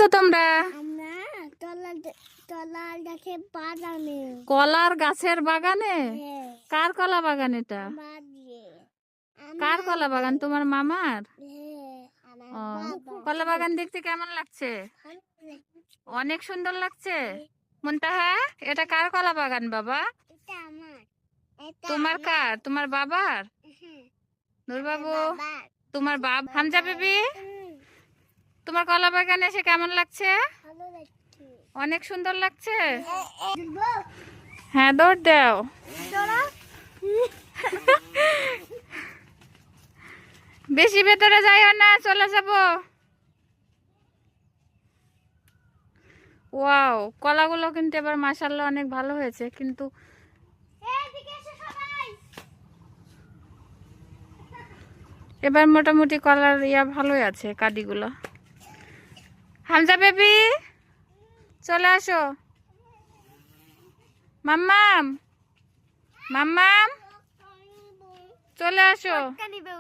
আসছো তোমরা? আমরা কলার গাছের বাগানে। কলার গাছের বাগানে? হ্যাঁ, কার কলা বাগান এটা? কার কলা বাগান? তোমার মামার? আমার ও, বাবা। কলা বাগান দেখতে কেমন লাগছে? অনেক সুন্দর লাগছে। মুনতাহা, এটা কার কলা বাগান বাবা? এটা আমার। এটা তোমার আমার। কার? তোমার বাবার? হ্যাঁ, নূর বাবু, বাবার। তোমার বাপ হামজা বেবি, হুম, তোমার কলা বাগানে এসে কেমন লাগছে? ভালো লাগছে। অনেক সুন্দর লাগছে। দিবো? হ্যাঁ, দৌড় দাও। তোরা? বেশি ভেতরে যাইও না, চলে যাব। ওয়াও, কলাগুলো কিন্তু এবার মাশাআল্লাহ অনেক ভালো হয়েছে, কিন্তু এদিকে এসো সবাই। এবার মোটামুটি কলার ভালোই আছে কাদিগুলো। হামজা বেবি, চলে আসো। মাম্মাম, মাম্মাম, চলে আসো। নিবে